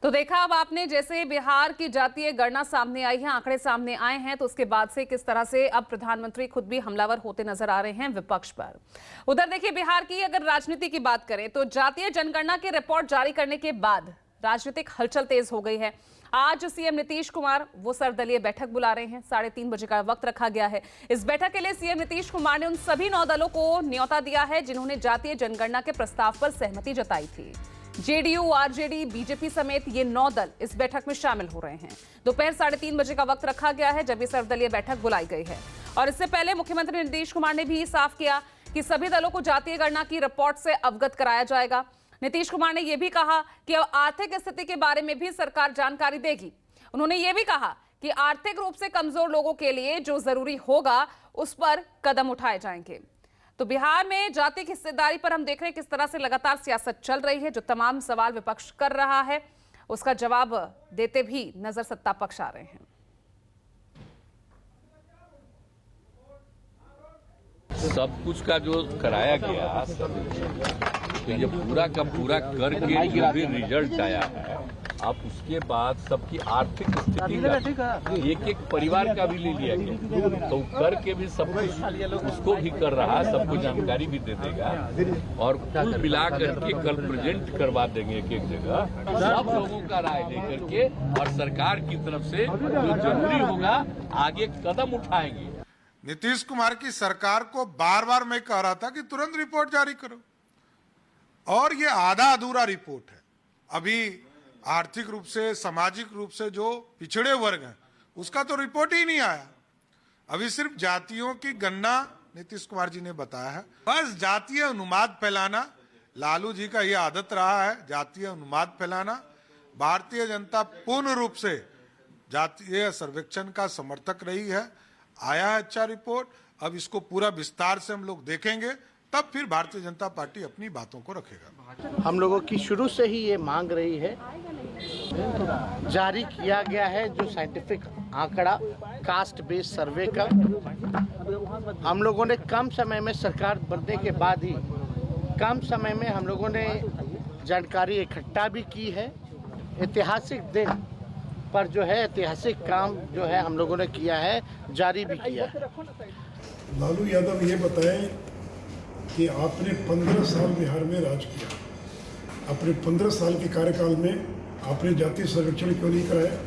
तो देखा अब आपने, जैसे बिहार की जातीय गणना सामने आई है, आंकड़े सामने आए हैं, तो उसके बाद से किस तरह से अब प्रधानमंत्री खुद भी हमलावर होते नजर आ रहे हैं विपक्ष पर। उधर देखिए, बिहार की अगर राजनीति की बात करें तो जातीय जनगणना की रिपोर्ट जारी करने के बाद राजनीतिक हलचल तेज हो गई है। आज सीएम नीतीश कुमार वो सर्वदलीय बैठक बुला रहे हैं। 3:30 बजे का वक्त रखा गया है। इस बैठक के लिए सीएम नीतीश कुमार ने उन सभी 9 दलों को न्योता दिया है जिन्होंने जातीय जनगणना के प्रस्ताव पर सहमति जताई थी। जेडीयू, आरजेडी, बीजेपी समेत ये 9 दल इस बैठक में शामिल हो रहे हैं। दोपहर 3:30 बजे का वक्त रखा गया है जब ये सर्वदलीय बैठक बुलाई गई है। और इससे पहले मुख्यमंत्री नीतीश कुमार ने भी साफ किया कि सभी दलों को जातीय गणना की रिपोर्ट से अवगत कराया जाएगा। नीतीश कुमार ने यह भी कहा कि अब आर्थिक स्थिति के बारे में भी सरकार जानकारी देगी। उन्होंने ये भी कहा कि आर्थिक रूप से कमजोर लोगों के लिए जो जरूरी होगा उस पर कदम उठाए जाएंगे। तो बिहार में जाति की हिस्सेदारी पर हम देख रहे हैं किस तरह से लगातार सियासत चल रही है। जो तमाम सवाल विपक्ष कर रहा है उसका जवाब देते भी नजर सत्ता पक्ष आ रहे हैं। सब कुछ का जो कराया गया, तो ये पूरा का पूरा करके जो भी रिजल्ट आया है, अब उसके बाद सबकी आर्थिक स्थिति का एक परिवार का भी ले लिया गया, तो करके भी सब कुछ उसको भी कर रहा, सबको जानकारी भी दे देगा और कुल मिला करके कल प्रेजेंट करवा देंगे एक जगह, सब लोगों का राय लेकर के, और सरकार की तरफ से जो जरूरी होगा आगे कदम उठाएंगे। नीतीश कुमार की सरकार को बार बार मैं कह रहा था कि तुरंत रिपोर्ट जारी करो, और ये आधा अधूरा रिपोर्ट है। अभी आर्थिक रूप से, सामाजिक रूप से जो पिछड़े वर्ग हैं उसका तो रिपोर्ट ही नहीं आया। अभी सिर्फ जातियों की गणना नीतीश कुमार जी ने बताया है। बस जातीय अनुमाद फैलाना, लालू जी का ये आदत रहा है, जातीय अनुमाद फैलाना। भारतीय जनता पूर्ण रूप से जातीय सर्वेक्षण का समर्थक रही है। आया है अच्छा रिपोर्ट, अब इसको पूरा विस्तार से हम लोग देखेंगे, तब फिर भारतीय जनता पार्टी अपनी बातों को रखेगा। हम लोगों की शुरू से ही ये मांग रही है, जारी किया गया है जो साइंटिफिक आंकड़ा कास्ट बेस्ड सर्वे का, हम लोगों ने कम समय में, सरकार बनने के बाद ही कम समय में हम लोगों ने जानकारी इकट्ठा भी की है। ऐतिहासिक दिन पर जो है ऐतिहासिक काम जो है हम लोगों ने किया है, जारी भी किया है। लालू यादव ये बताएं कि आपने 15 साल बिहार में राज किया, अपने 15 साल के कार्यकाल में आपने जातीय सर्वेक्षण क्यों नहीं कराया?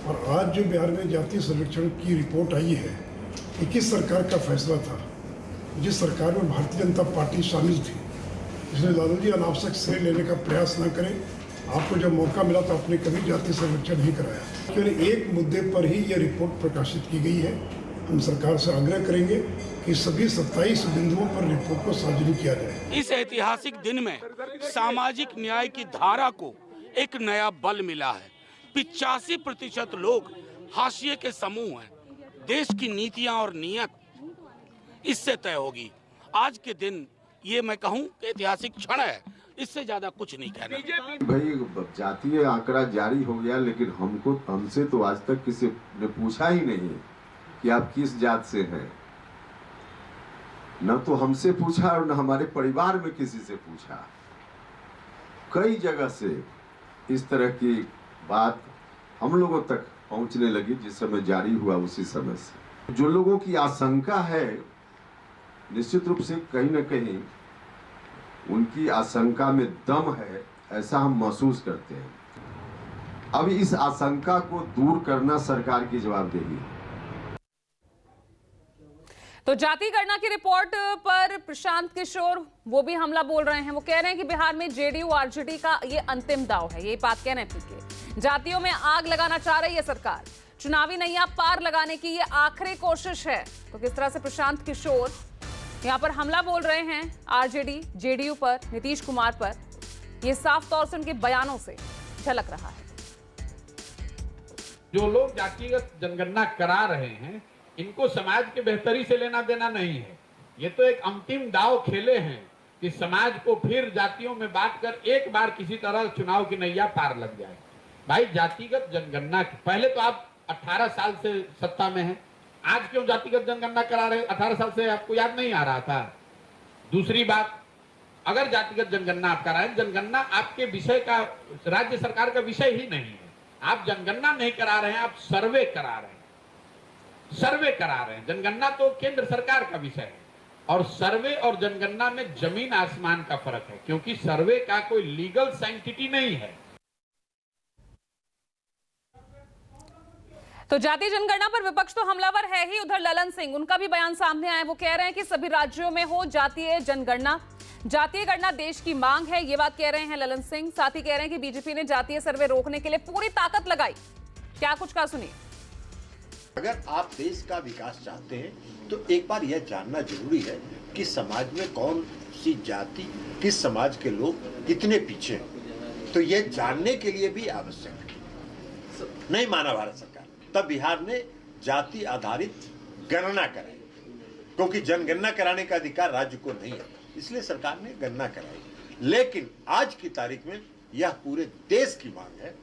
और आज जो बिहार में जातीय सर्वेक्षण की रिपोर्ट आई है, ये किस सरकार का फैसला था? जिस सरकार में भारतीय जनता पार्टी शामिल थी। इसलिए लालू जी अनावश्यक श्रेय लेने का प्रयास न करें। आपको जब मौका मिला तो आपने कभी जातीय सर्वेक्षण नहीं कराया। केवल एक मुद्दे पर ही यह रिपोर्ट प्रकाशित की गई है। हम सरकार से आग्रह करेंगे कि सभी 27 बिंदुओं पर रिपोर्ट को सार्वजनिक किया जाए। इस ऐतिहासिक दिन में सामाजिक न्याय की धारा को एक नया बल मिला है। 85% लोग हाशिए के समूह हैं। देश की नीतियां और नीयत इससे तय होगी। आज के दिन ये मैं कहूँ ऐतिहासिक क्षण है, इससे ज्यादा कुछ नहीं कहना। भाई जातीय आंकड़ा जारी हो गया, लेकिन हमसे तो आज तक किसी ने पूछा ही नहीं कि आप किस जात से हैं। न तो हमसे पूछा और न हमारे परिवार में किसी से पूछा। कई जगह से इस तरह की बात हम लोगों तक पहुंचने लगी जिस समय जारी हुआ उसी समय से। जो लोगों की आशंका है, निश्चित रूप से कहीं न कहीं उनकी आशंका में दम है, ऐसा हम महसूस करते हैं। अब इस आशंका को दूर करना सरकार की जवाबदेही है। तो जाति गणना की रिपोर्ट पर प्रशांत किशोर वो भी हमला बोल रहे हैं। वो कह रहे हैं कि बिहार में जेडीयू आरजेडी का ये अंतिम दाव है। ये बात कह रहे हैं पीके। जातियों में आग लगाना चाह रही है सरकार। चुनावी नैया पार लगाने की ये आखिरी कोशिश है। तो किस तरह से प्रशांत किशोर यहाँ पर हमला बोल रहे हैं आरजेडी, जेडीयू पर, नीतीश कुमार पर, ये साफ तौर से उनके बयानों से झलक रहा है। जो लोग जातिगत जनगणना करा रहे हैं, इनको समाज के बेहतरी से लेना देना नहीं है। ये तो एक अंतिम दाव खेले हैं कि समाज को फिर जातियों में बांटकर एक बार किसी तरह चुनाव की नैया पार लग जाए। भाई जातिगत जनगणना पहले तो आप 18 साल से सत्ता में हैं, आज क्यों जातिगत जनगणना करा रहे? 18 साल से आपको याद नहीं आ रहा था? दूसरी बात, अगर जातिगत जनगणना आप कराएं, जनगणना आपके विषय का, राज्य सरकार का विषय ही नहीं है। आप जनगणना नहीं करा रहे हैं, आप सर्वे करा रहे हैं, सर्वे करा रहे हैं। जनगणना तो केंद्र सरकार का विषय है और सर्वे और जनगणना में जमीन आसमान का फर्क है, क्योंकि सर्वे का कोई लीगल साइंटिटी नहीं है। तो जातीय जनगणना पर विपक्ष तो हमलावर है ही। उधर ललन सिंह, उनका भी बयान सामने आया। वो कह रहे हैं कि सभी राज्यों में हो जातीय जनगणना, जातीय गणना देश की मांग है, ये बात कह रहे हैं ललन सिंह। साथ ही कह रहे हैं कि बीजेपी ने जातीय सर्वे रोकने के लिए पूरी ताकत लगाई। क्या कुछ कहा, सुनिए। अगर आप देश का विकास चाहते हैं तो एक बार यह जानना जरूरी है कि समाज में कौन सी जाति, किस समाज के लोग कितने पीछे हैं। तो यह जानने के लिए भी आवश्यक है। नहीं माना भारत सरकार, तब बिहार ने जाति आधारित गणना कराई, क्योंकि जनगणना कराने का अधिकार राज्य को नहीं है, इसलिए सरकार ने गणना कराई। लेकिन आज की तारीख में यह पूरे देश की मांग है,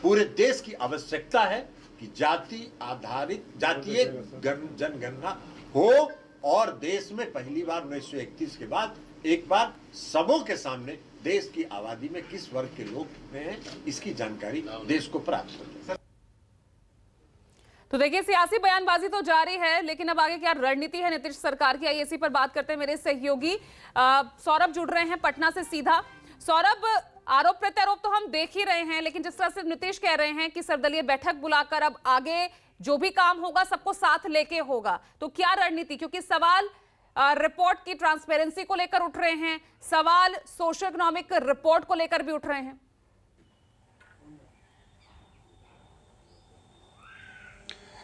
पूरे देश की आवश्यकता है कि जाति आधारित जातीय जनगणना हो और देश में पहली बार 1931 के बाद एक बार सबों के सामने देश की आबादी में किस वर्ग के लोग हैं इसकी जानकारी देश को प्राप्त हो। तो देखिए, सियासी बयानबाजी तो जारी है, लेकिन अब आगे क्या रणनीति है नीतीश सरकार की, आइए इसी पर बात करते हैं। मेरे सहयोगी सौरभ जुड़ रहे हैं पटना से सीधा। सौरभ, आरोप प्रत्यारोप तो हम देख ही रहे हैं, लेकिन जिस तरह से नीतीश कह रहे हैं कि सर्वदलीय बैठक बुलाकर अब आगे जो भी काम होगा सबको साथ लेके होगा, तो क्या रणनीति? क्योंकि सवाल रिपोर्ट की ट्रांसपेरेंसी को लेकर उठ रहे हैं, सवाल सोशो इकोनॉमिक रिपोर्ट को लेकर भी उठ रहे हैं।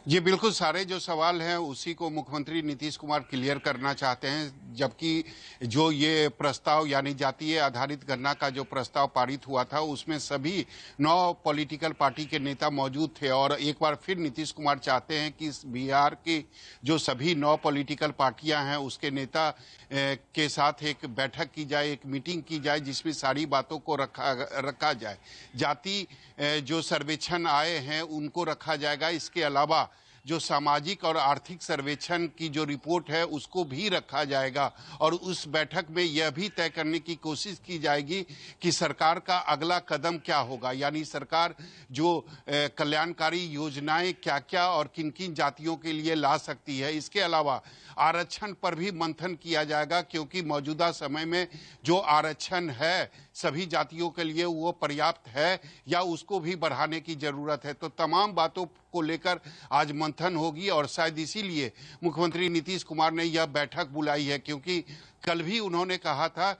जी बिल्कुल, सारे जो सवाल हैं उसी को मुख्यमंत्री नीतीश कुमार क्लियर करना चाहते हैं। जबकि जो ये प्रस्ताव यानी जातीय आधारित गणना का जो प्रस्ताव पारित हुआ था उसमें सभी 9 पॉलिटिकल पार्टी के नेता मौजूद थे और एक बार फिर नीतीश कुमार चाहते हैं कि बिहार की जो सभी 9 पॉलिटिकल पार्टियां हैं उसके नेता के साथ एक बैठक की जाए, एक मीटिंग की जाए जिसमें सारी बातों को रखा जाए। जाति जो सर्वेक्षण आए हैं उनको रखा जाएगा। इसके अलावा जो सामाजिक और आर्थिक सर्वेक्षण की जो रिपोर्ट है उसको भी रखा जाएगा और उस बैठक में यह भी तय करने की कोशिश की जाएगी कि सरकार का अगला कदम क्या होगा, यानी सरकार जो कल्याणकारी योजनाएं क्या क्या और किन किन जातियों के लिए ला सकती है। इसके अलावा आरक्षण पर भी मंथन किया जाएगा, क्योंकि मौजूदा समय में जो आरक्षण है सभी जातियों के लिए वो पर्याप्त है या उसको भी बढ़ाने की जरूरत है। तो तमाम बातों को लेकर आज मंथन होगी और शायद इसीलिए मुख्यमंत्री नीतीश कुमार ने यह बैठक बुलाई है, क्योंकि कल भी उन्होंने कहा था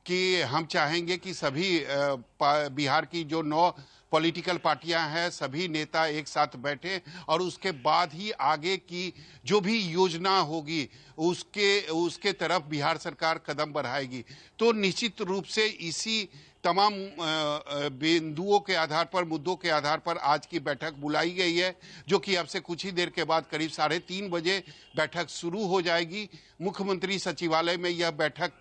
कि हम चाहेंगे कि सभी बिहार की जो 9 पॉलिटिकल पार्टियां हैं सभी नेता एक साथ बैठे और उसके बाद ही आगे की जो भी योजना होगी उसके तरफ बिहार सरकार कदम बढ़ाएगी। तो निश्चित रूप से इसी तमाम बिंदुओं के आधार पर, मुद्दों के आधार पर आज की बैठक बुलाई गई है, जो कि अब से कुछ ही देर के बाद करीब 3:30 बजे बैठक शुरू हो जाएगी। मुख्यमंत्री सचिवालय में यह बैठक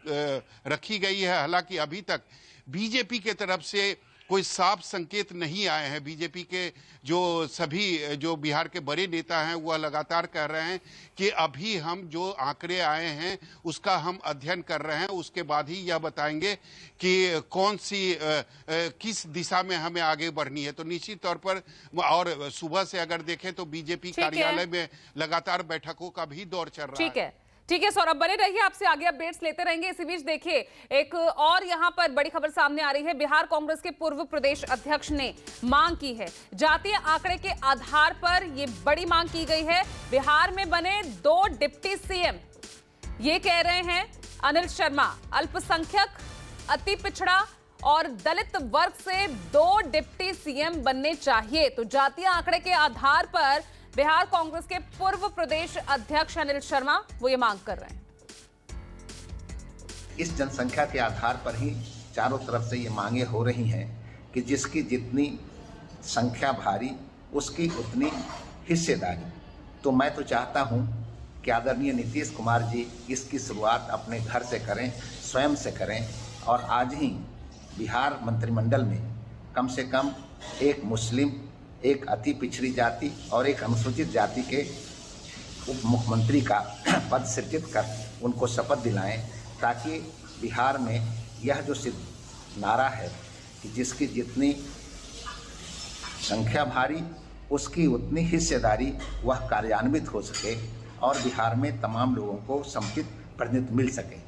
रखी गई है। हालांकि अभी तक बीजेपी के तरफ से कोई साफ संकेत नहीं आए हैं। बीजेपी के जो सभी जो बिहार के बड़े नेता हैं वह लगातार कह रहे हैं कि अभी हम जो आंकड़े आए हैं उसका हम अध्ययन कर रहे हैं, उसके बाद ही यह बताएंगे कि कौन सी किस दिशा में हमें आगे बढ़नी है। तो निश्चित तौर पर और सुबह से अगर देखें तो बीजेपी कार्यालय में लगातार बैठकों का भी दौर चल रहा है। ठीक है सौरभ, बने रहिए, आपसे आगे अपडेट्स लेते रहेंगे। इसी बीच देखिए, एक और यहां पर बड़ी खबर सामने आ रही है। बिहार कांग्रेस के पूर्व प्रदेश अध्यक्ष ने मांग की है, जातीय आंकड़े के आधार पर ये बड़ी मांग की गई है, बिहार में बने 2 डिप्टी सीएम। ये कह रहे हैं अनिल शर्मा, अल्पसंख्यक, अति पिछड़ा और दलित वर्ग से 2 डिप्टी सीएम बनने चाहिए। तो जातीय आंकड़े के आधार पर बिहार कांग्रेस के पूर्व प्रदेश अध्यक्ष अनिल शर्मा वो ये मांग कर रहे हैं। इस जनसंख्या के आधार पर ही चारों तरफ से ये मांगे हो रही हैं कि जिसकी जितनी संख्या भारी उसकी उतनी हिस्सेदारी। तो मैं तो चाहता हूं कि आदरणीय नीतीश कुमार जी इसकी शुरुआत अपने घर से करें, स्वयं से करें और आज ही बिहार मंत्रिमंडल में कम से कम एक मुस्लिम, एक अति पिछड़ी जाति और एक अनुसूचित जाति के उप मुख्यमंत्री का पद सृजित कर उनको शपथ दिलाएं, ताकि बिहार में यह जो सिद्ध नारा है कि जिसकी जितनी संख्या भारी उसकी उतनी हिस्सेदारी, वह कार्यान्वित हो सके और बिहार में तमाम लोगों को समुचित प्रतिनिधित्व मिल सके।